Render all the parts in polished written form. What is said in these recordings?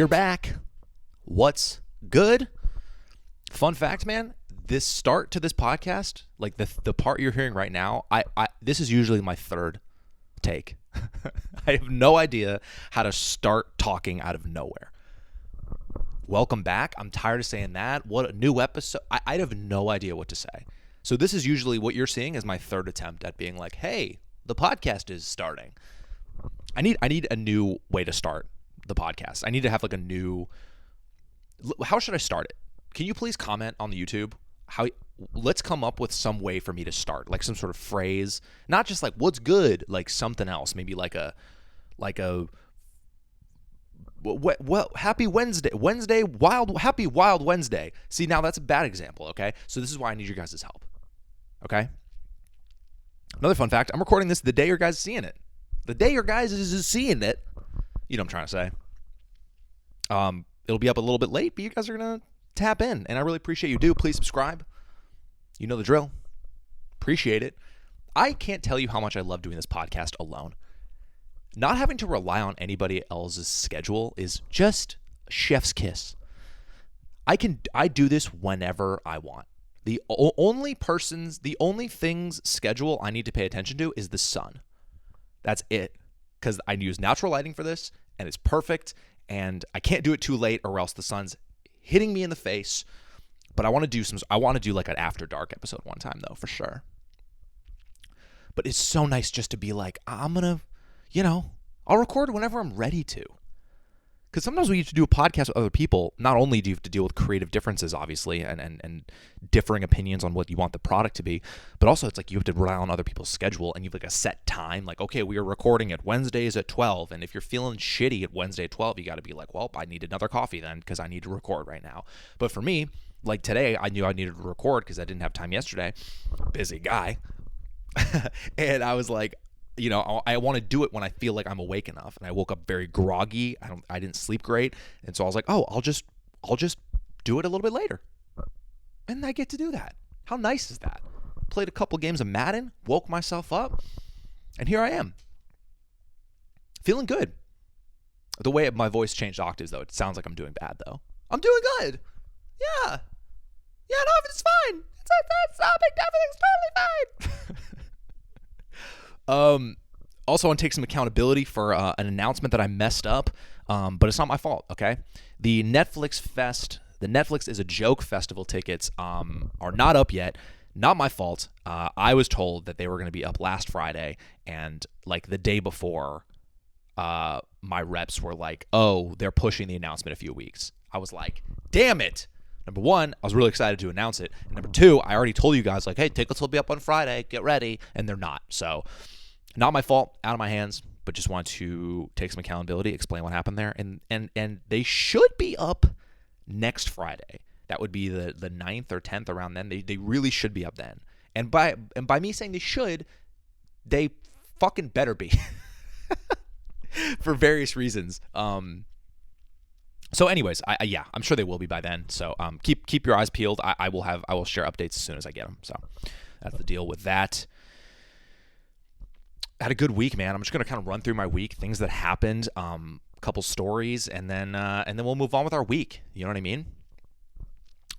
We're back. What's good? Fun fact, man, this start to this podcast, like the part you're hearing right now, I this is usually my third take. I have no idea how to start talking out of nowhere. Welcome back. I'm tired of saying that. What a new episode. I have no idea what to say. So this is usually what you're seeing as my third attempt at being like, hey, the podcast is starting. I need a new way to start the podcast. I need to have like a new, how should I start it? Can you please comment on the YouTube? Let's come up with some way for me to start, like some sort of phrase, not just like what's good, like something else, maybe like a happy Wednesday, happy wild Wednesday. See, now that's a bad example. Okay. So this is why I need your guys' help. Okay. Another fun fact. I'm recording this the day your guys are seeing it. The day your guys is seeing it. You know what I'm trying to say. It'll be up a little bit late, but you guys are going to tap in, and I really appreciate you do. Please subscribe. You know the drill. Appreciate it. I can't tell you how much I love doing this podcast alone. Not having to rely on anybody else's schedule is just a chef's kiss. I do this whenever I want. The only thing's schedule I need to pay attention to is the sun. That's it. Because I use natural lighting for this, and it's perfect, and I can't do it too late or else the sun's hitting me in the face. But I want to do like an after dark episode one time though, for sure. But it's so nice just to be like, I'm going to, I'll record whenever I'm ready to. Because sometimes when you have to do a podcast with other people, not only do you have to deal with creative differences, obviously, and differing opinions on what you want the product to be, but also it's like you have to rely on other people's schedule, and you have like a set time. Like, okay, we are recording at Wednesdays at 12, and if you're feeling shitty at Wednesday at 12, you got to be like, well, I need another coffee then because I need to record right now. But for me, like today, I knew I needed to record because I didn't have time yesterday. Busy guy. And I was like, I want to do it when I feel like I'm awake enough. And I woke up very groggy. I didn't sleep great. And so I was like, oh, I'll just do it a little bit later. And I get to do that. How nice is that? Played a couple games of Madden, woke myself up, and here I am. Feeling good. The way my voice changed octaves, though, it sounds like I'm doing bad, though. I'm doing good. Yeah. Yeah, no, it's fine. It's not big. Everything's totally fine. Also, I want to take some accountability for an announcement that I messed up, but it's not my fault, okay? The Netflix is a Joke Festival tickets are not up yet. Not my fault. I was told that they were going to be up last Friday, and like the day before, my reps were like, oh, they're pushing the announcement a few weeks. I was like, damn it. Number one, I was really excited to announce it. And number two, I already told you guys, like, hey, tickets will be up on Friday. Get ready. And they're not. So not my fault, out of my hands, but just want to take some accountability, explain what happened there. And they should be up next Friday. That would be the 9th or 10th around then. They really should be up then. And by me saying they should, they fucking better be. For various reasons. So anyways, I'm sure they will be by then. So keep your eyes peeled. I will share updates as soon as I get them. So that's the deal with that. I had a good week, man. I'm just gonna kind of run through my week, things that happened, a couple stories, and then we'll move on with our week. You know what I mean?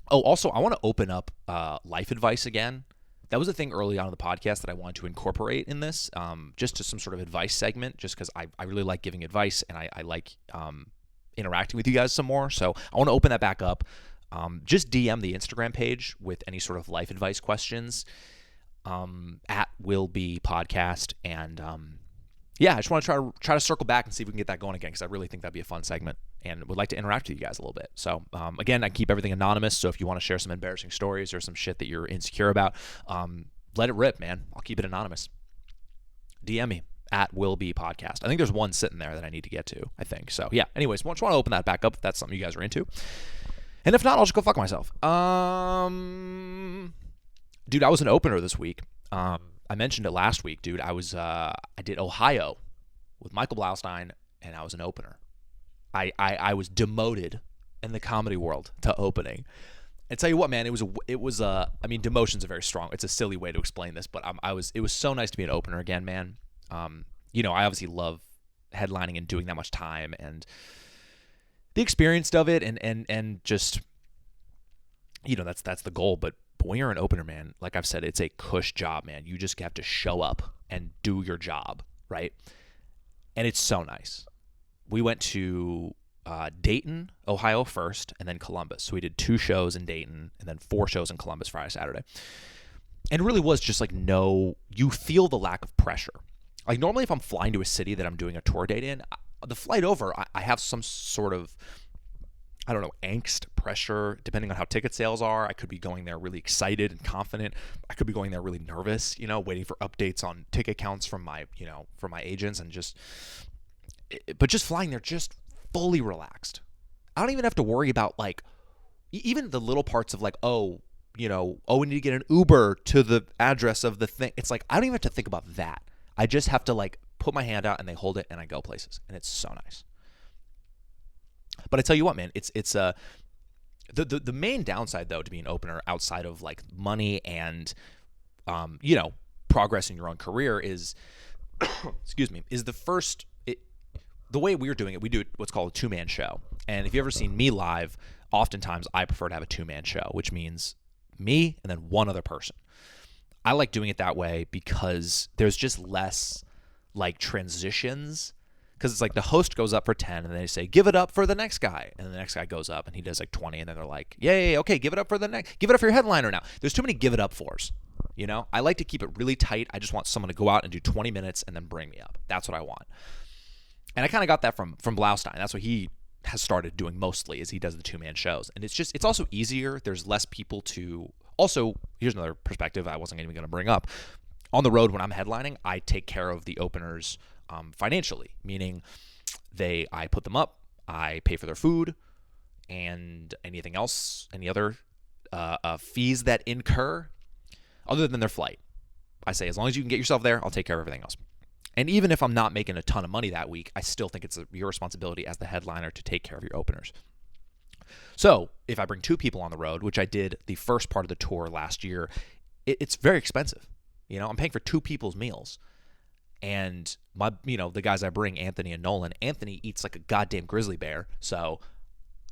Oh, also, I want to open up life advice again. That was a thing early on in the podcast that I wanted to incorporate in this, just to some sort of advice segment, just because I really like giving advice, and I like interacting with you guys some more. So I want to open that back up. Just DM the Instagram page with any sort of life advice questions at Will Be Podcast. And I just want to try to circle back and see if we can get that going again, because I really think that'd be a fun segment and would like to interact with you guys a little bit. So again, I keep everything anonymous. So if you want to share some embarrassing stories or some shit that you're insecure about, let it rip, man. I'll keep it anonymous. DM me at Will Be Podcast. I think there's one sitting there that I need to get to, I think. So yeah, anyways, just want to open that back up if that's something you guys are into. And if not, I'll just go fuck myself. Dude, I was an opener this week. I mentioned it last week, dude. I did Ohio with Michael Blaustein, and I was an opener. I was demoted in the comedy world to opening. And tell you what, man, I mean, demotion's a very strong, it's a silly way to explain this, but it was so nice to be an opener again, man. I obviously love headlining and doing that much time, and the experience of it and just, that's the goal. But when you're an opener, man, like I've said, it's a cush job, man. You just have to show up and do your job, right? And it's so nice. We went to Dayton, Ohio first, and then Columbus. So we did 2 shows in Dayton and then 4 shows in Columbus Friday, Saturday. And it really was just like you feel the lack of pressure. Like normally if I'm flying to a city that I'm doing a tour date in, the flight over, I have some sort of, I don't know, angst, pressure, depending on how ticket sales are. I could be going there really excited and confident. I could be going there really nervous, waiting for updates on ticket counts from my agents and but just flying there just fully relaxed. I don't even have to worry about like, even the little parts of like, we need to get an Uber to the address of the thing. It's like, I don't even have to think about that. I just have to like put my hand out and they hold it and I go places. And it's so nice. But I tell you what, man, it's the main downside though to be an opener outside of like money and progress in your own career is is the way we're doing it. We do what's called a 2-man show. And if you've ever seen me live, oftentimes I prefer to have a 2-man show, which means me and then one other person. I like doing it that way because there's just less like transitions. Because it's like the host goes up for 10 and they say, give it up for the next guy. And then the next guy goes up and he does like 20. And then they're like, yeah, okay, give it up for the next. Give it up for your headliner now. There's too many give it up fors. I like to keep it really tight. I just want someone to go out and do 20 minutes and then bring me up. That's what I want. And I kind of got that from Blaustein. That's what he has started doing mostly is he does the 2-man shows. And it's also easier. There's less people to. Also, here's another perspective I wasn't even going to bring up. On the road when I'm headlining, I take care of the openers financially, meaning I put them up, I pay for their food, and anything else, any other fees that incur other than their flight. I say, as long as you can get yourself there, I'll take care of everything else. And even if I'm not making a ton of money that week, I still think it's your responsibility as the headliner to take care of your openers. So if I bring 2 people on the road, which I did the first part of the tour last year, it's very expensive. I'm paying for 2 people's meals. And the guys I bring, Anthony and Nolan, Anthony eats like a goddamn grizzly bear. So,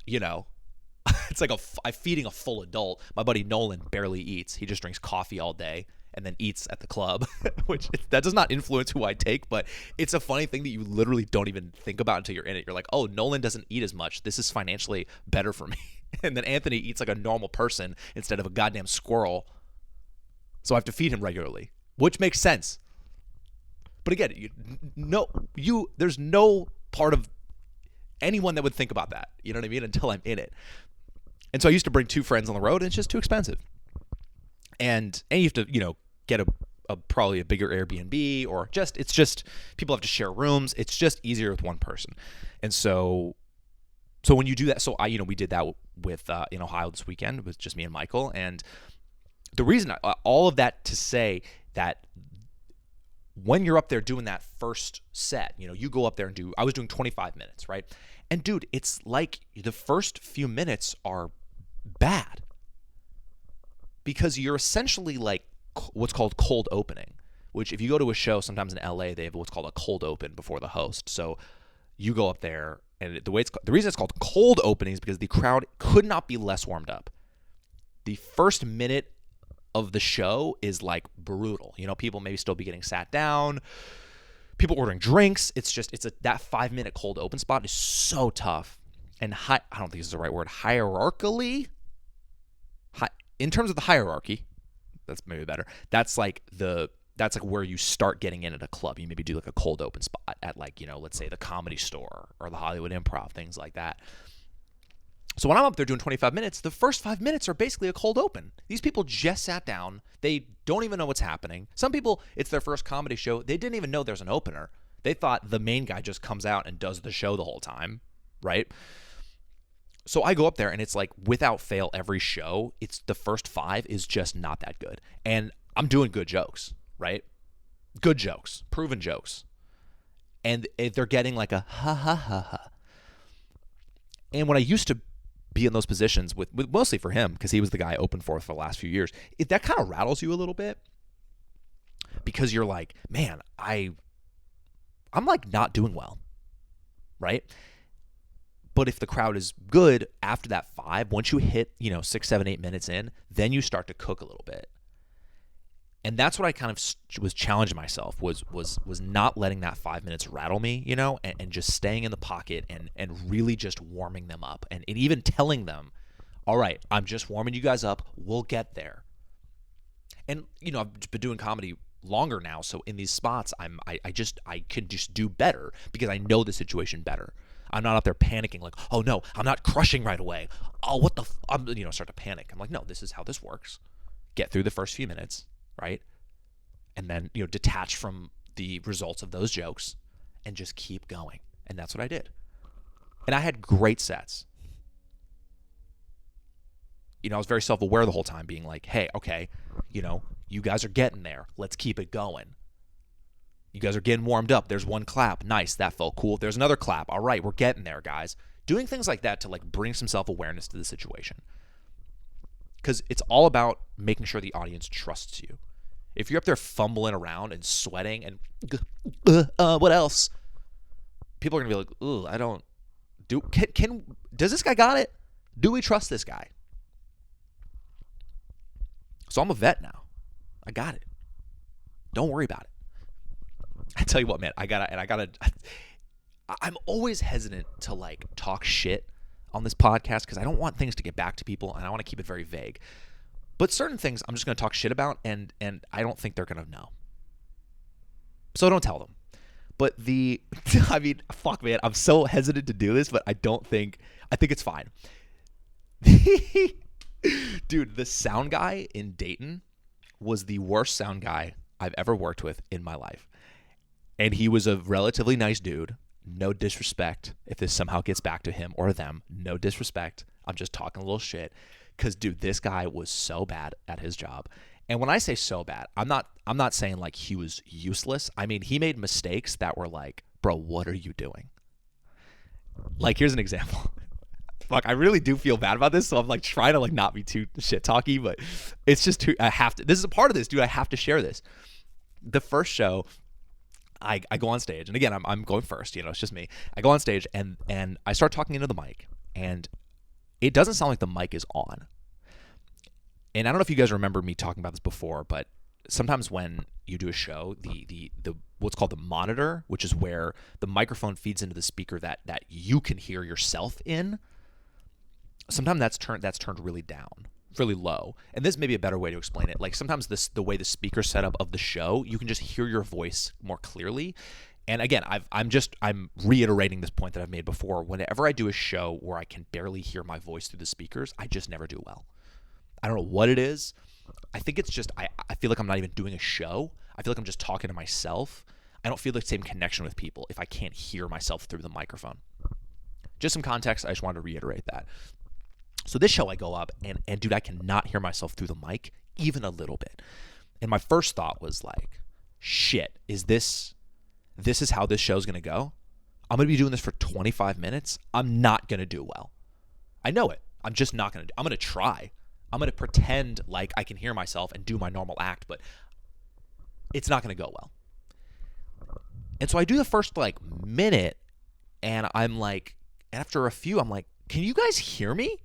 it's like I'm feeding a full adult. My buddy Nolan barely eats. He just drinks coffee all day and then eats at the club, which that does not influence who I take, but it's a funny thing that you literally don't even think about until you're in it. You're like, oh, Nolan doesn't eat as much. This is financially better for me. And then Anthony eats like a normal person instead of a goddamn squirrel. So I have to feed him regularly, which makes sense. But again, there's no part of anyone that would think about that. You know what I mean? Until I'm in it. And so I used to bring 2 friends on the road, and it's just too expensive. And you have to, get a probably a bigger Airbnb or it's just people have to share rooms. It's just easier with one person. And so when you do that, we did that with in Ohio this weekend with just me and Michael. And the reason all of that to say that when you're up there doing that first set, you go up there and I was doing 25 minutes, right? And dude, it's like the first few minutes are bad because you're essentially like what's called cold opening, which if you go to a show, sometimes in LA, they have what's called a cold open before the host. So you go up there and the reason it's called cold opening is because the crowd could not be less warmed up. The first minute of the show is like brutal. People maybe still be getting sat down, people ordering drinks. That 5-minute cold open spot is so tough. And I don't think this is the right word, hierarchically, in terms of the hierarchy, that's maybe better. That's like where you start getting in at a club. You maybe do like a cold open spot at like, let's say the Comedy Store or the Hollywood Improv, things like that. So when I'm up there doing 25 minutes, the first 5 minutes are basically a cold open. These people just sat down. They don't even know what's happening. Some people, it's their first comedy show. They didn't even know there's an opener. They thought the main guy just comes out and does the show the whole time, right? So I go up there and it's like without fail every show, it's the first 5 is just not that good. And I'm doing good jokes, right? Good jokes, proven jokes. And they're getting like a ha ha ha ha. And when I used to be in those positions with mostly for him, because he was the guy I opened for the last few years, that kind of rattles you a little bit because you're like, man, I'm like not doing well, right? But if the crowd is good after that 5, once you hit, 6, 7, 8 minutes in, then you start to cook a little bit. And that's what I kind of was challenging myself was not letting that 5 minutes rattle me, and just staying in the pocket and really just warming them up and even telling them, all right, I'm just warming you guys up. We'll get there. And, I've been doing comedy longer now. So in these spots, I can just do better because I know the situation better. I'm not up there panicking like, oh no, I'm not crushing right away. Oh, what the, I'm, start to panic. I'm like, no, this is how this works. Get through the first few minutes, right? And then, detach from the results of those jokes and just keep going. And that's what I did. And I had great sets. I was very self-aware the whole time, being like, hey, okay, you guys are getting there. Let's keep it going. You guys are getting warmed up. There's one clap. Nice. That felt cool. There's another clap. All right, we're getting there, guys. Doing things like that to bring some self-awareness to the situation. Because it's all about making sure the audience trusts you. If you're up there fumbling around and sweating and what else? People are going to be like, ooh, I don't does this guy got it? Do we trust this guy? So I'm a vet now. I got it. Don't worry about it. I tell you what, man, I'm always hesitant to talk shit on this podcast because I don't want things to get back to people and I want to keep it very vague. But certain things I'm just going to talk shit about and I don't think they're going to know. So don't tell them. But fuck, man, I'm so hesitant to do this, but I think it's fine. Dude, the sound guy in Dayton was the worst sound guy I've ever worked with in my life. And he was a relatively nice dude. No disrespect. If this somehow gets back to him or them, no disrespect. I'm just talking a little shit. Because, dude, this guy was so bad at his job. And when I say so bad, I'm not saying he was useless. I mean, he made mistakes that were like, bro, what are you doing? Here's an example. Fuck, I really do feel bad about this, so I'm trying to not be too shit talky, but it's just too. I have to. This is a part of this, dude. I have to share this. The first show, I go on stage, and again, I'm going first. It's just me. I go on stage and I start talking into the mic, and it doesn't sound like the mic is on. And I don't know if you guys remember me talking about this before, but sometimes when you do a show, the what's called the monitor, which is where the microphone feeds into the speaker that you can hear yourself in. Sometimes that's turned really down, really low. And this may be a better way to explain it. Sometimes the way the speaker setup of the show, you can just hear your voice more clearly. And again, I'm reiterating this point that I've made before. Whenever I do a show where I can barely hear my voice through the speakers, I just never do well. I don't know what it is. I think it's just I feel like I'm not even doing a show. I feel like I'm just talking to myself. I don't feel the same connection with people if I can't hear myself through the microphone. Just some context. I just wanted to reiterate that. So this show I go up and dude, I cannot hear myself through the mic even a little bit. And my first thought was shit, is this is how this show's going to go? I'm going to be doing this for 25 minutes. I'm not going to do well. I know it. I'm just not going to. I'm going to try. I'm going to pretend like I can hear myself and do my normal act, but it's not going to go well. And so I do the first minute and I'm after a few, I'm can you guys hear me?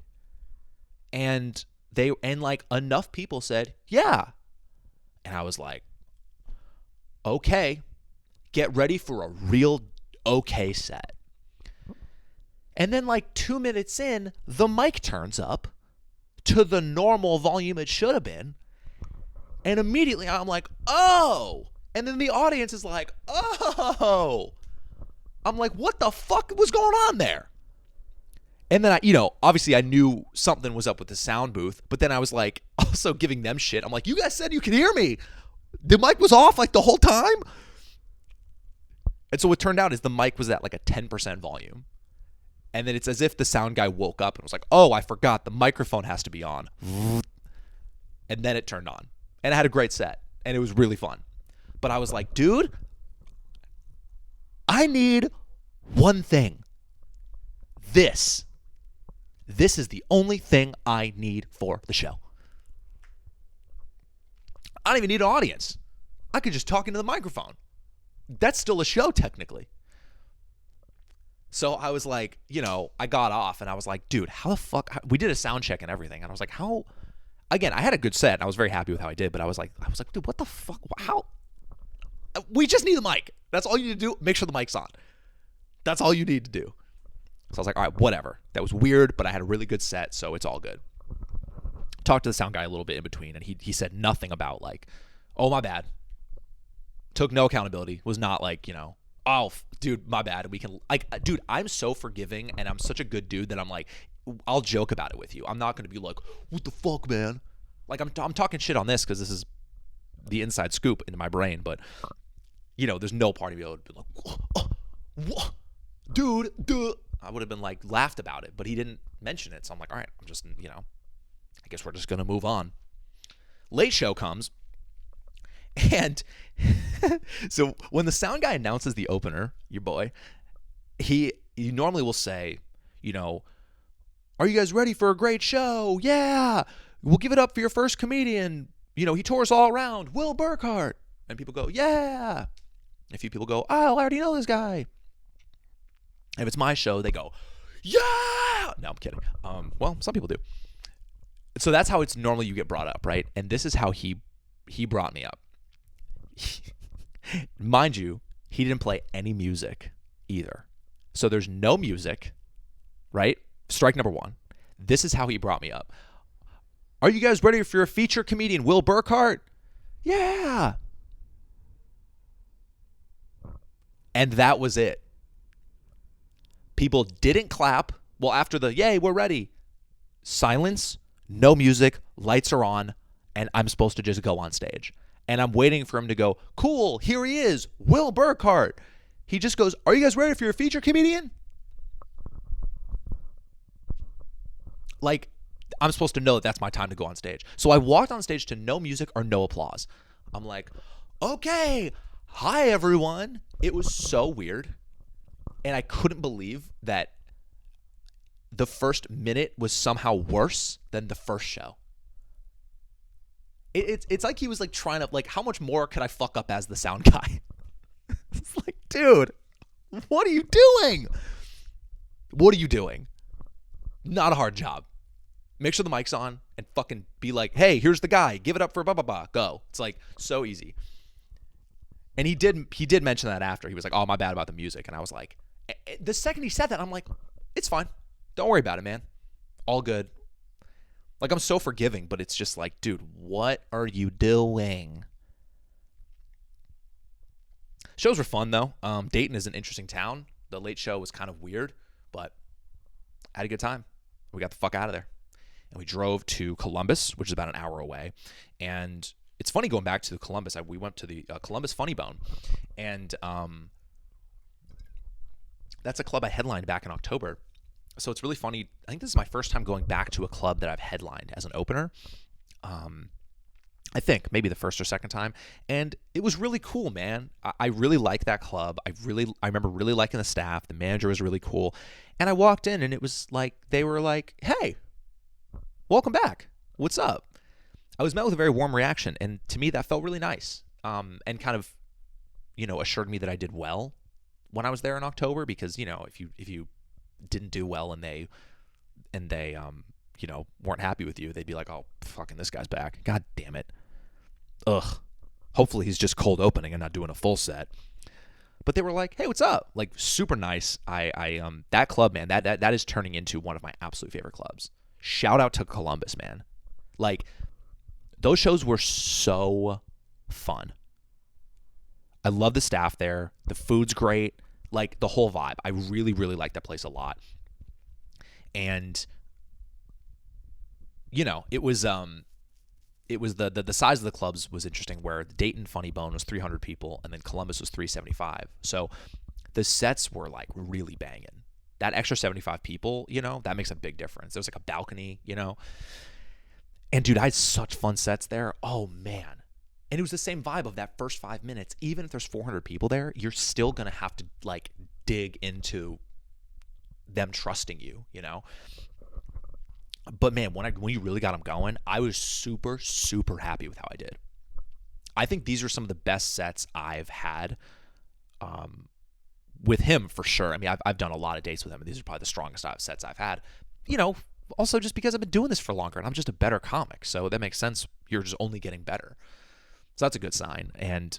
And enough people said, yeah. And I was okay, get ready for a real okay set. And then 2 minutes in, the mic turns up to the normal volume it should have been. And immediately I'm oh. And then the audience is oh. I'm what the fuck was going on there? And then obviously I knew something was up with the sound booth, but then I was also giving them shit. I'm you guys said you could hear me. The mic was off the whole time. And so what turned out is the mic was at a 10% volume. And then it's as if the sound guy woke up and was oh, I forgot the microphone has to be on. And then it turned on. And I had a great set. And it was really fun. But I was dude, I need one thing. This is the only thing I need for the show. I don't even need an audience. I could just talk into the microphone. That's still a show, technically. So I was like, I got off and I was like, dude, how the fuck? We did a sound check and everything. And I was like, how? Again, I had a good set and I was very happy with how I did. But I was like, dude, what the fuck? How? We just need the mic. That's all you need to do. Make sure the mic's on. That's all you need to do. So I was like, all right, whatever. That was weird, but I had a really good set, so it's all good. Talked to the sound guy a little bit in between, and he said nothing about like, oh, my bad. Took no accountability. Was not like, oh, dude, my bad. We can, like, dude, I'm so forgiving, and I'm such a good dude that I'm like, I'll joke about it with you. I'm not going to be like, what the fuck, man? Like, I'm talking shit on this because this is the inside scoop into my brain, but, there's no part of me that would be like, what? Dude. I would have been like, laughed about it, but he didn't mention it. So I'm like, all right, I'm just, I guess we're just going to move on. Late show comes. And so when the sound guy announces the opener, your boy, he normally will say, are you guys ready for a great show? Yeah. We'll give it up for your first comedian. He tours all around. Will Burkart. And people go, yeah. A few people go, oh, I already know this guy. If it's my show, they go, yeah. No, I'm kidding. Well, some people do. So that's how it's normally you get brought up, right? And this is how he brought me up. Mind you, he didn't play any music either. So there's no music, right? Strike number one. This is how he brought me up. Are you guys ready for your feature comedian, Will Burkart? Yeah. And that was it. People didn't clap. Well, after the, yay, we're ready. Silence, no music, lights are on, and I'm supposed to just go on stage. And I'm waiting for him to go, cool, here he is, Will Burkart. He just goes, are you guys ready for your feature comedian? Like, I'm supposed to know that that's my time to go on stage. So I walked on stage to no music or no applause. I'm like, okay, hi, everyone. It was so weird. And I couldn't believe that the first minute was somehow worse than the first show. It's like he was like trying to, like, how much more could I fuck up as the sound guy? It's like, dude, what are you doing? What are you doing? Not a hard job. Make sure the mic's on and fucking be like, hey, here's the guy. Give it up for blah, blah, blah. Go. It's like so easy. And he did mention that after. He was like, oh, my bad about the music. And I was like, the second he said that, I'm like, it's fine. Don't worry about it, man. All good. Like, I'm so forgiving, but it's just like, dude, what are you doing? Shows were fun, though. Dayton is an interesting town. The late show was kind of weird, but I had a good time. We got the fuck out of there. And we drove to Columbus, which is about an hour away. And it's funny going back to Columbus. We went to the Columbus Funny Bone. And that's a club I headlined back in October. So it's really funny. I think this is my first time going back to a club that I've headlined as an opener. I think maybe the first or second time. And it was really cool, man. I really like that club. I remember really liking the staff. The manager was really cool. And I walked in and it was like, they were like, hey, welcome back. What's up? I was met with a very warm reaction. And to me, that felt really nice. And kind of, assured me that I did well when I was there in October, because, if you didn't do well and they weren't happy with you, they'd be like, oh, fucking this guy's back. God damn it. Ugh. Hopefully he's just cold opening and not doing a full set. But they were like, hey, what's up? Like, super nice. That club, man, that is turning into one of my absolute favorite clubs. Shout out to Columbus, man. Like, those shows were so fun. I love the staff there. The food's great. Like, the whole vibe. I really, really like that place a lot. And it was the size of the clubs was interesting, where the Dayton Funny Bone was 300 people and then Columbus was 375. So the sets were like really banging. That extra 75 people, that makes a big difference. There was like a balcony, And dude, I had such fun sets there. Oh man. And it was the same vibe of that first 5 minutes. Even if there's 400 people there, you're still going to have to like dig into them trusting you, But man, when you really got them going, I was super, super happy with how I did. I think these are some of the best sets I've had with him for sure. I mean, I've done a lot of dates with him, and these are probably the strongest sets I've had. Also just because I've been doing this for longer, and I'm just a better comic, so that makes sense. You're just only getting better, so that's a good sign. And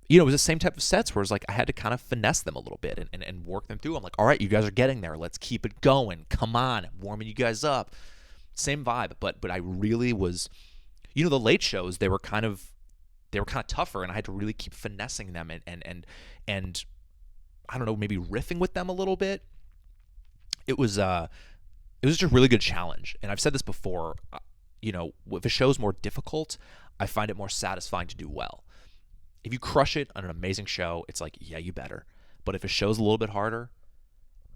it was the same type of sets where it's like I had to kind of finesse them a little bit and work them through. I'm like, all right, you guys are getting there. Let's keep it going. Come on, I'm warming you guys up. Same vibe, but I really was, the late shows, they were kind of tougher, and I had to really keep finessing them and I don't know, maybe riffing with them a little bit. It was just a really good challenge. And I've said this before, if a show's more difficult, I find it more satisfying to do well. If you crush it on an amazing show, it's like, yeah, you better. But if a show's a little bit harder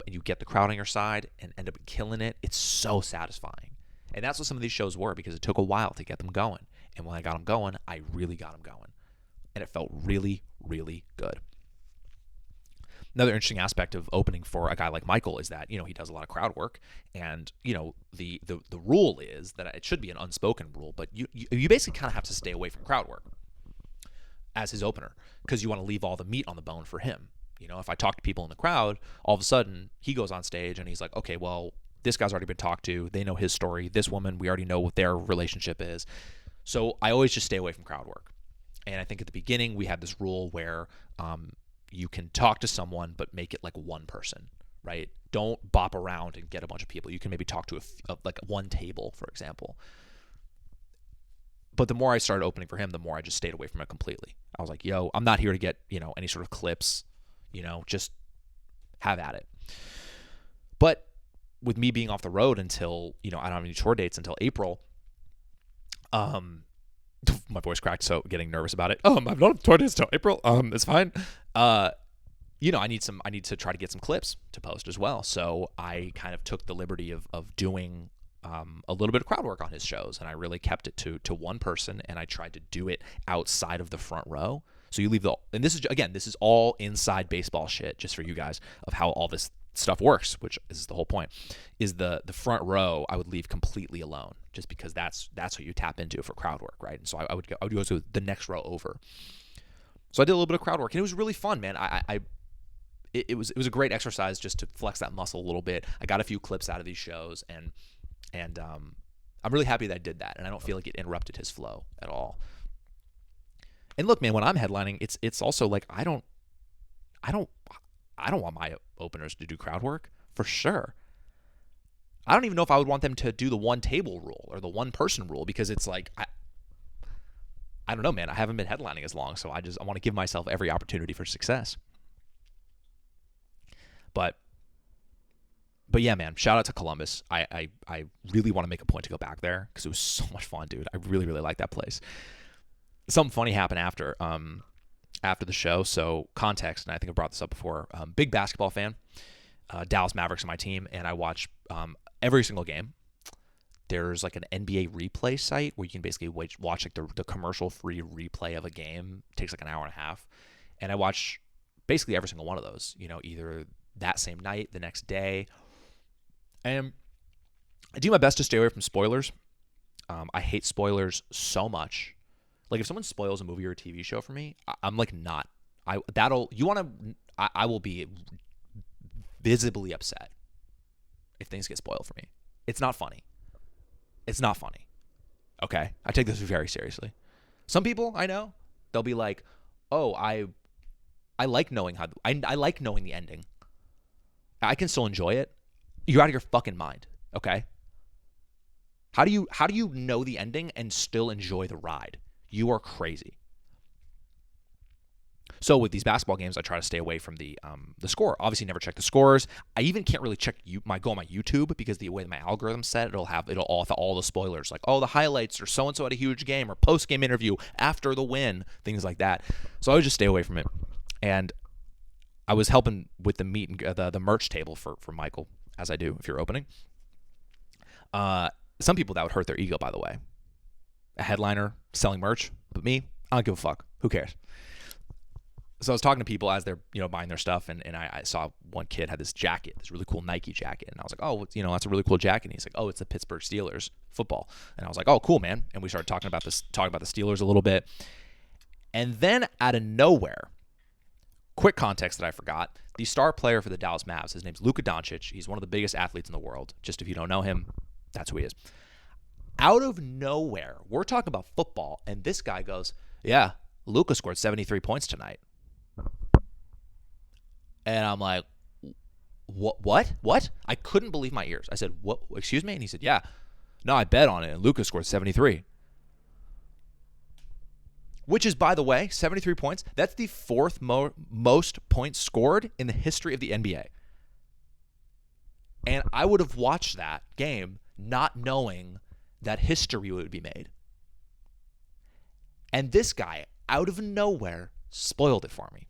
and you get the crowd on your side and end up killing it, it's so satisfying. And that's what some of these shows were, because it took a while to get them going. And when I got them going, I really got them going. And it felt really, really good. Another interesting aspect of opening for a guy like Michael is that, he does a lot of crowd work. And, the rule is that it should be an unspoken rule, but you basically kind of have to stay away from crowd work as his opener, because you want to leave all the meat on the bone for him. If I talk to people in the crowd, all of a sudden he goes on stage and he's like, okay, well, this guy's already been talked to. They know his story. This woman, we already know what their relationship is. So I always just stay away from crowd work. And I think at the beginning we had this rule where you can talk to someone, but make it like one person, right? Don't bop around and get a bunch of people. You can maybe talk to like one table, for example. But the more I started opening for him, the more I just stayed away from it completely. I was like, yo, I'm not here to get, any sort of clips, just have at it. But with me being off the road until, I don't have any tour dates until April, my voice cracked, so getting nervous about it. I've not have tour dates until April. It's fine. I need to try to get some clips to post as well. So I kind of took the liberty of doing a little bit of crowd work on his shows, and I really kept it to one person, and I tried to do it outside of the front row. So you leave and this is all inside baseball shit, just for you guys, of how all this stuff works, which is the whole point, is the front row I would leave completely alone, just because that's what you tap into for crowd work, right? And so I would go to the next row over. So I did a little bit of crowd work, and it was really fun, man. It was a great exercise just to flex that muscle a little bit. I got a few clips out of these shows, and I'm really happy that I did that, and I don't feel like it interrupted his flow at all. And look, man, when I'm headlining, it's also like I don't want my openers to do crowd work, for sure. I don't even know if I would want them to do the one table rule or the one person rule, because it's like I don't know, man. I haven't been headlining as long, so I want to give myself every opportunity for success. But yeah, man, shout out to Columbus. I really want to make a point to go back there, because it was so much fun, dude. I really, really like that place. Something funny happened after the show. So context, and I think I brought this up before. Big basketball fan. Dallas Mavericks are my team, and I watch every single game. There's like an NBA replay site where you can basically watch like the commercial-free replay of a game. It takes like an hour and a half, and I watch basically every single one of those. Either that same night, the next day. And I do my best to stay away from spoilers. I hate spoilers so much. Like, if someone spoils a movie or a TV show for me, I'm like, not. I will be visibly upset if things get spoiled for me. It's not funny. It's not funny. Okay? I take this very seriously. Some people I know, they'll be like, oh, I like knowing I like knowing the ending. I can still enjoy it. You're out of your fucking mind. Okay? How do you know the ending and still enjoy the ride? You are crazy. So with these basketball games, I try to stay away from the score. Obviously, never check the scores. I even can't really check go on my YouTube, because the way my algorithm's set, it'll all the spoilers, like, oh, the highlights, or so and so had a huge game, or post game interview after the win, things like that. So I would just stay away from it. And I was helping with the the merch table for Michael, as I do if you're opening. Some people, that would hurt their ego, by the way. A headliner selling merch, but me, I don't give a fuck. Who cares? So I was talking to people as they're buying their stuff, and I saw one kid had this jacket, this really cool Nike jacket, and I was like, oh, that's a really cool jacket. And he's like, oh, it's the Pittsburgh Steelers football, and I was like, oh, cool, man. And we started talking about the Steelers a little bit, and then out of nowhere, quick context that I forgot. The star player for the Dallas Mavs, his name's Luka Doncic. He's one of the biggest athletes in the world. Just if you don't know him, that's who he is. Out of nowhere, we're talking about football, and this guy goes, yeah, Luka scored 73 points tonight. And I'm like, what? I couldn't believe my ears. I said, what? Excuse me? And he said, yeah. No, I bet on it, and Luka scored 73. Which is, by the way, 73 points. That's the fourth most points scored in the history of the NBA. And I would have watched that game not knowing that history would be made. And this guy, out of nowhere, spoiled it for me.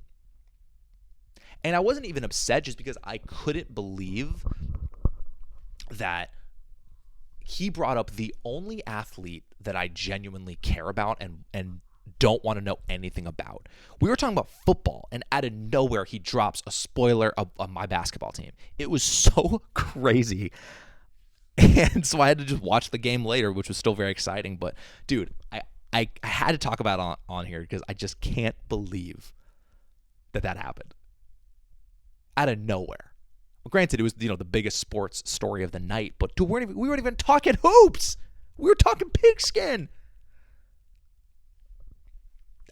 And I wasn't even upset just because I couldn't believe that he brought up the only athlete that I genuinely care about and don't want to know anything about. We were talking about football, and out of nowhere, he drops a spoiler of my basketball team. It was so crazy. And so I had to just watch the game later, which was still very exciting. But, dude, I had to talk about it on here because I just can't believe that happened. Out of nowhere. Well, granted, it was the biggest sports story of the night, but dude, we weren't even talking hoops. We were talking pigskin.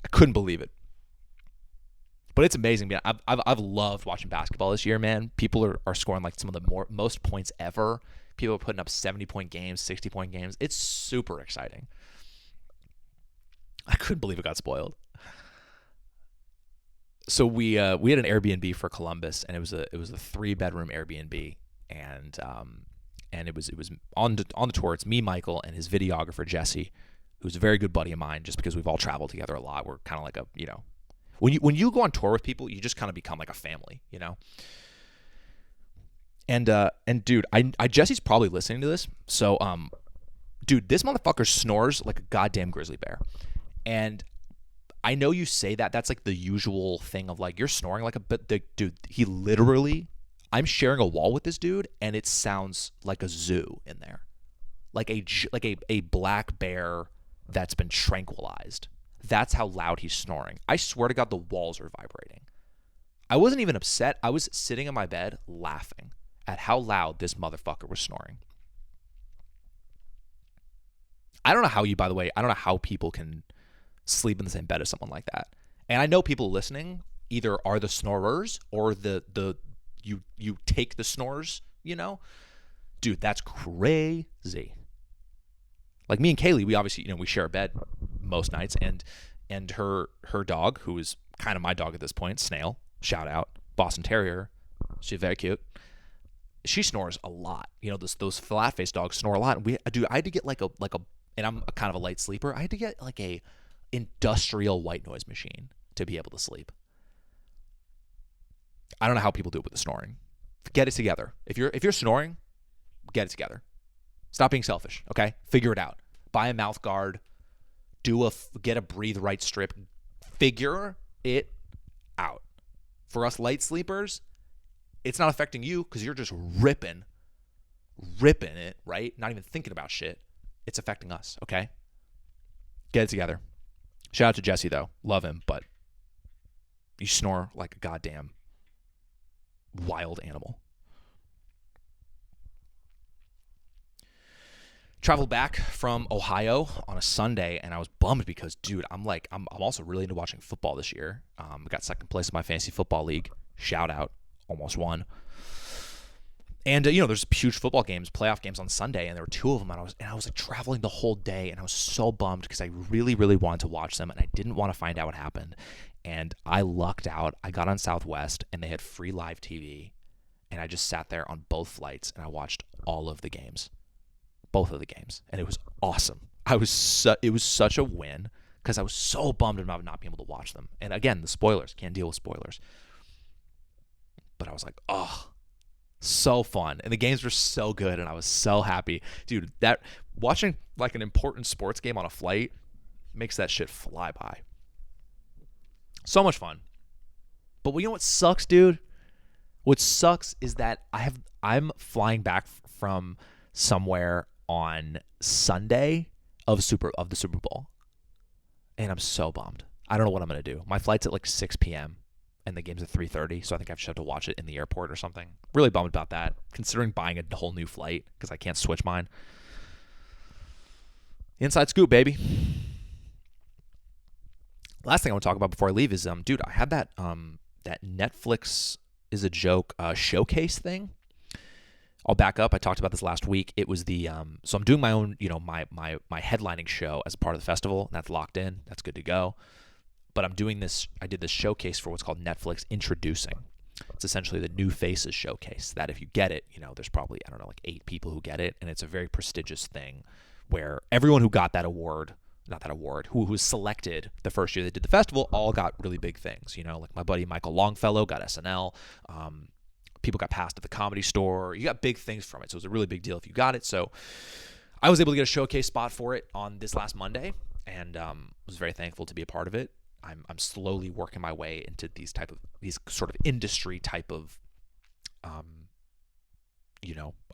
I couldn't believe it. But it's amazing, man. I've loved watching basketball this year, man. People are scoring like some of the most points ever. People are putting up 70-point games, 60-point games. It's super exciting. I couldn't believe it got spoiled. So we had an Airbnb for Columbus, and it was a 3-bedroom Airbnb, and it was on the tour. It's me, Michael, and his videographer Jesse, who's a very good buddy of mine. Just because we've all traveled together a lot, we're kind of like when you go on tour with people, you just kind of become like a family, And dude, Jesse's probably listening to this, so dude, this motherfucker snores like a goddamn grizzly bear, and I know you say that's like the usual thing of like you're snoring like dude, he literally, I'm sharing a wall with this dude and it sounds like a zoo in there. Like a black bear that's been tranquilized. That's how loud he's snoring. I swear to God, the walls are vibrating. I wasn't even upset. I was sitting in my bed laughing at how loud this motherfucker was snoring. I don't know how people can sleep in the same bed as someone like that. And I know people listening either are the snorers or you take the snores, Dude, that's crazy. Like me and Kaylee, we obviously, we share a bed most nights, and her dog, who is kind of my dog at this point, Snail, shout out, Boston Terrier, she's very cute. She snores a lot. Those flat-faced dogs snore a lot. And I had to get like a, and I'm kind of a light sleeper. I had to get like a industrial white noise machine to be able to sleep. I don't know how people do it with the snoring. Get it together. If you're snoring, get it together. Stop being selfish, okay? Figure it out. Buy a mouth guard. Get a breathe right strip. Figure it out. For us light sleepers, it's not affecting you because you're just ripping it, right? Not even thinking about shit. It's affecting us, okay? Get it together. Shout out to Jesse, though. Love him, but you snore like a goddamn wild animal. Traveled back from Ohio on a Sunday, and I was bummed because, dude, I'm also really into watching football this year. I got second place in my fantasy football league. Shout out. Almost won. And, there's huge football games, playoff games on Sunday, and there were 2 of them, and I was like traveling the whole day, and I was so bummed because I really, really wanted to watch them, and I didn't want to find out what happened. And I lucked out. I got on Southwest, and they had free live TV, and I just sat there on both flights, and I watched all of the games. Both of the games, and it was awesome. It was such a win because I was so bummed about not being able to watch them. And again, the spoilers, can't deal with spoilers. But I was like, oh, so fun. And the games were so good, and I was so happy. Dude, that watching like an important sports game on a flight makes that shit fly by. So much fun. But you know what sucks, dude? What sucks is that I'm flying back from somewhere on Sunday of the Super Bowl. And I'm so bummed. I don't know what I'm going to do. My flight's at like 6 p.m. and the game's at 3:30, so I think I just have to watch it in the airport or something. Really bummed about that, considering buying a whole new flight because I can't switch mine. Inside scoop, baby. Last thing I want to talk about before I leave is, dude, I had that Netflix is a joke showcase thing. I'll back up. I talked about this last week. It was the so I'm doing my own, my headlining show as a part of the festival. That's locked in. That's good to go. But I'm doing this. I did this showcase for what's called Netflix Introducing. It's essentially the New Faces showcase. That if you get it, there's probably like 8 people who get it, and it's a very prestigious thing where everyone who got that award. Not that award, who was selected the first year they did the festival, all got really big things. Like my buddy Michael Longfellow got SNL. People got passed at the Comedy Store. You got big things from it. So it was a really big deal if you got it. So I was able to get a showcase spot for it on this last Monday, and was very thankful to be a part of it. I'm slowly working my way into these sort of industry type of,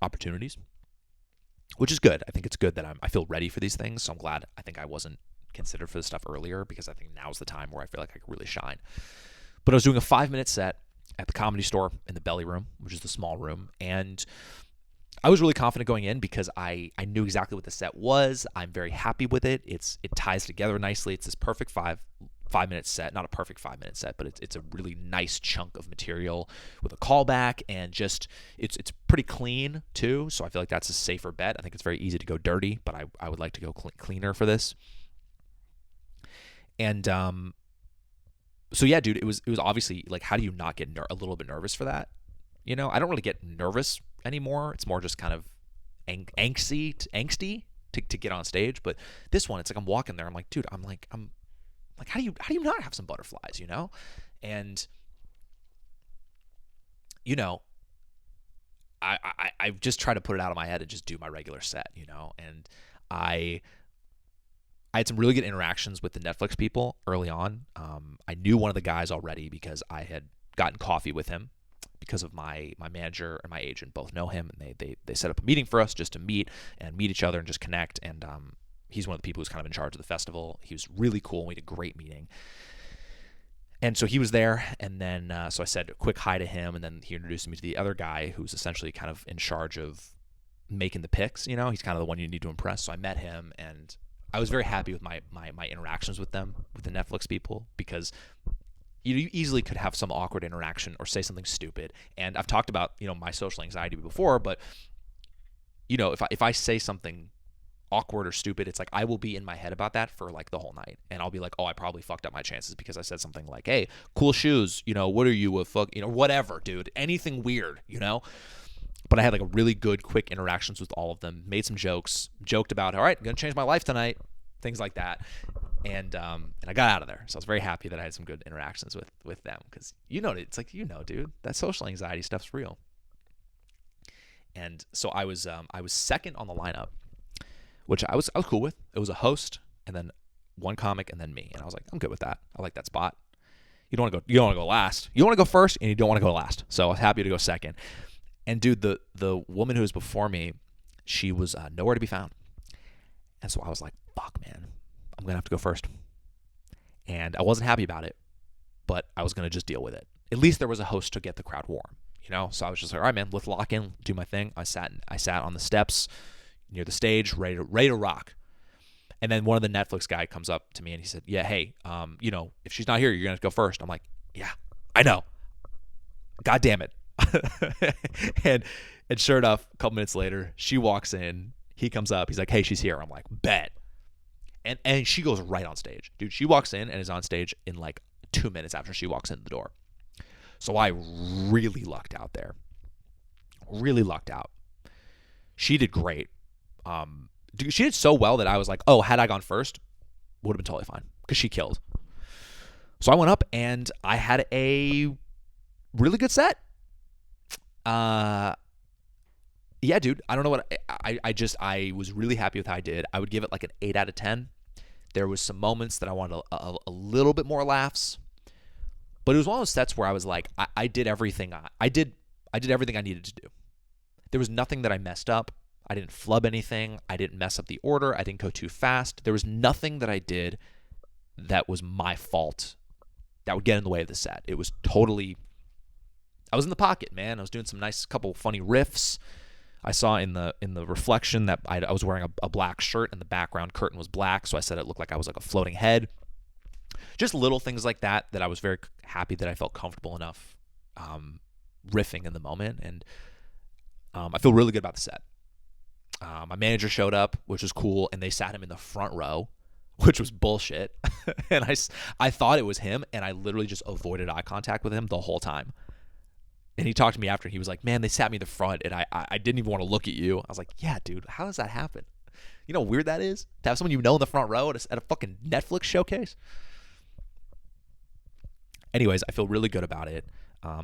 opportunities, which is good. I think it's good that I feel ready for these things. So I'm glad. I think I wasn't considered for this stuff earlier because I think now's the time where I feel like I could really shine. But I was doing a 5-minute set at the Comedy Store in the belly room, which is the small room, and I was really confident going in because I knew exactly what the set was. I'm very happy with it. It ties together nicely. It's this perfect 5-minute set, not a perfect 5-minute set, but it's a really nice chunk of material with a callback, and just it's pretty clean too. So I feel like that's a safer bet. I think it's very easy to go dirty, but I would like to go cleaner for this. And so yeah, dude, it was obviously like, how do you not get a little bit nervous for that? I don't really get nervous anymore. It's more just kind of angsty to get on stage. But this one, it's like I'm walking there. I'm like, dude, I'm like, how do you not have some butterflies? And I just try to put it out of my head and just do my regular set. And I had some really good interactions with the Netflix people early on. I knew one of the guys already because I had gotten coffee with him because of my manager and my agent both know him, and they set up a meeting for us just to meet each other and just connect. And he's one of the people who's kind of in charge of the festival. He was really cool, and we had a great meeting. And so he was there, and then so I said a quick hi to him, and then he introduced me to the other guy who's essentially kind of in charge of making the picks. He's kind of the one you need to impress. So I met him, and I was very happy with my interactions with them, with the Netflix people, because you easily could have some awkward interaction or say something stupid. And I've talked about, my social anxiety before, but if I say something awkward or stupid, it's like I will be in my head about that for like the whole night, and I'll be like, oh, I probably fucked up my chances because I said something like, hey, cool shoes, what are you, a fuck, whatever, dude, anything weird, But I had like a really good quick interactions with all of them, made some joked about, all right, I'm gonna change my life tonight, things like that. And I got out of there. So I was very happy that I had some good interactions with them, because it's like, dude, that social anxiety stuff's real. And so I was second on the lineup, which I was cool with. It was a host and then one comic and then me, and I was like, I'm good with that. I like that spot. You don't want to go last. You want to go first, and you don't want to go last. So I was happy to go second. And dude, the woman who was before me, she was nowhere to be found. And so I was like, fuck, man, I'm going to have to go first. And I wasn't happy about it, but I was going to just deal with it. At least there was a host to get the crowd warm, So I was just like, all right, man, let's lock in, do my thing. I sat on the steps near the stage, ready to rock. And then one of the Netflix guy comes up to me and he said, yeah, hey, if she's not here, you're going to go first. I'm like, yeah, I know. God damn it. and sure enough, a couple minutes later, she walks in. He comes up. He's like, hey, she's here. I'm like, bet. And she goes right on stage. Dude, she walks in and is on stage in like 2 minutes after she walks in the door. So I really lucked out there. Really lucked out. She did great. She did so well that I was like, oh, had I gone first, would have been totally fine, because she killed. So I went up and I had a really good set. Yeah, dude, I don't know what I was really happy with how I did. I would give it like an 8 out of 10. There was some moments that I wanted a little bit more laughs, but it was one of those sets where I was like, I did everything. I did everything I needed to do. There was nothing that I messed up. I didn't flub anything. I didn't mess up the order. I didn't go too fast. There was nothing that I did that was my fault that would get in the way of the set. It was totally, I was in the pocket, man. I was doing some nice couple funny riffs. I saw in the reflection that I was wearing a black shirt and the background curtain was black, so I said it looked like I was like a floating head. Just little things like that I was very happy that I felt comfortable enough riffing in the moment, and I feel really good about the set. My manager showed up, which was cool, and they sat him in the front row, which was bullshit. And I thought it was him, and I literally just avoided eye contact with him the whole time. And he talked to me after, and he was like, man, they sat me in the front, and I didn't even want to look at you. I was like, yeah, dude, how does that happen? You know how weird that is? To have someone you know in the front row at a fucking Netflix showcase? Anyways, I feel really good about it.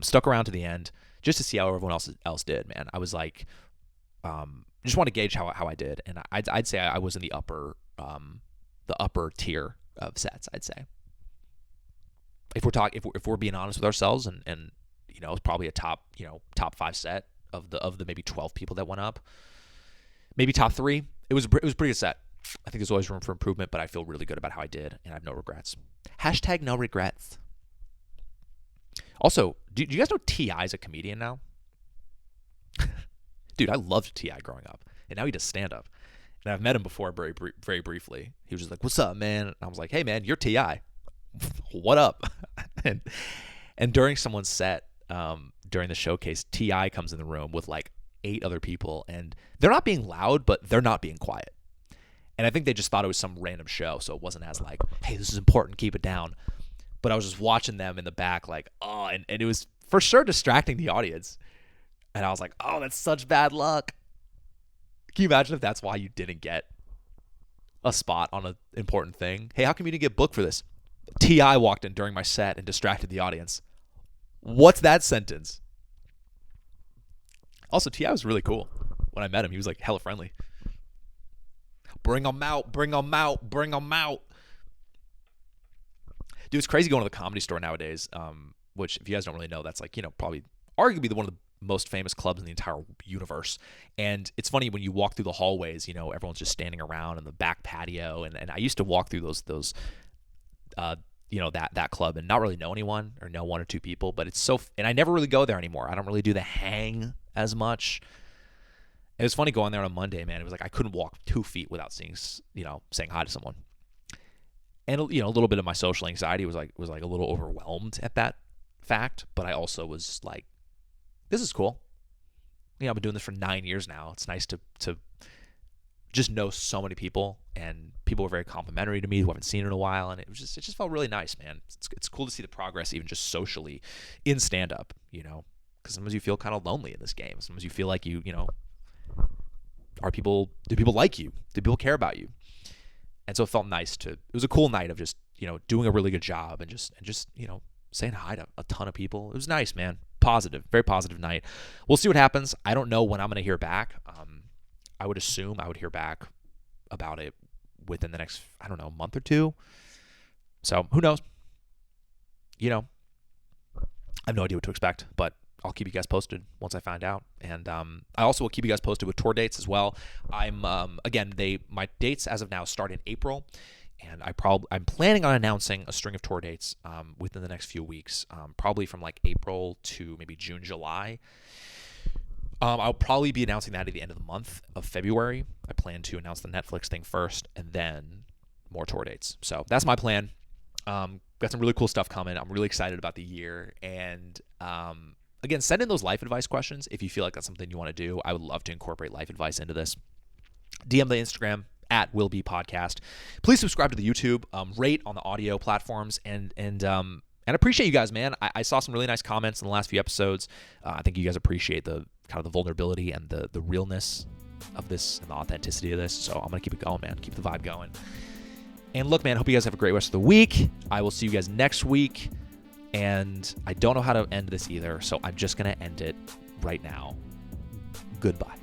Stuck around to the end just to see how everyone else did, man. I was like, just want to gauge how I did, and I'd say I was in the upper tier of sets. I'd say if we're being honest with ourselves, and you know, it's probably a top 5 set of the maybe 12 people that went up, maybe top 3. It was a pretty good set. I think there's always room for improvement, but I feel really good about how I did, and I have no regrets. # no regrets. Also, do you guys know T.I. is a comedian now? Dude, I loved T.I. growing up, and now he does stand-up. And I've met him before very briefly. He was just like, what's up, man? And I was like, hey, man, you're T.I. What up? and during someone's set, during the showcase, T.I. comes in the room with like 8 other people, and they're not being loud, but they're not being quiet. And I think they just thought it was some random show, so it wasn't as like, hey, this is important, keep it down. But I was just watching them in the back like, oh, and it was for sure distracting the audience. And I was like, oh, that's such bad luck. Can you imagine if that's why you didn't get a spot on an important thing? Hey, how come you didn't get booked for this? T.I. walked in during my set and distracted the audience. What's that sentence? Also, T.I. was really cool. When I met him, he was like hella friendly. Bring them out, bring them out, bring them out. Dude, it's crazy going to the Comedy Store nowadays, which if you guys don't really know, that's like, you know, probably arguably one of the most famous clubs in the entire universe. And it's funny when you walk through the hallways, you know, everyone's just standing around in the back patio. And I used to walk through those you know, that club and not really know anyone or know 1 or 2 people, but it's so, and I never really go there anymore. I don't really do the hang as much. It was funny going there on a Monday, man. It was like I couldn't walk 2 feet without saying hi to someone. And, you know, a little bit of my social anxiety was like a little overwhelmed at that fact, but I also was like, this is cool. You know, I've been doing this for 9 years now. It's nice to just know so many people, and people were very complimentary to me who haven't seen in a while, and it just felt really nice, man. It's cool to see the progress even just socially in stand-up, you know, because sometimes you feel kind of lonely in this game. Sometimes you feel like you know, do people like you? Do people care about you? And so it felt nice it was a cool night of just, you know, doing a really good job and just, you know, saying hi to a ton of people. It was nice, man. Positive, very positive night. We'll see what happens. I don't know when I'm going to hear back. I would assume I would hear back about it within the next, I don't know, month or 2. So who knows? You know, I have no idea what to expect, but I'll keep you guys posted once I find out. And I also will keep you guys posted with tour dates as well. I'm again, my dates as of now start in April, and I'm planning on announcing a string of tour dates within the next few weeks, probably from like April to maybe June, July. I'll probably be announcing that at the end of the month of February. I plan to announce the Netflix thing first and then more tour dates. So that's my plan. Got some really cool stuff coming. I'm really excited about the year. And again, send in those life advice questions if you feel like that's something you want to do. I would love to incorporate life advice into this. DM the Instagram at WillBePodcast. Please subscribe to the YouTube, rate on the audio platforms, and appreciate you guys, man. I saw some really nice comments in the last few episodes. I think you guys appreciate the kind of the vulnerability and the realness of this and the authenticity of this. So I'm going to keep it going, man. Keep the vibe going. And look, man, hope you guys have a great rest of the week. I will see you guys next week. And I don't know how to end this either, so I'm just going to end it right now. Goodbye.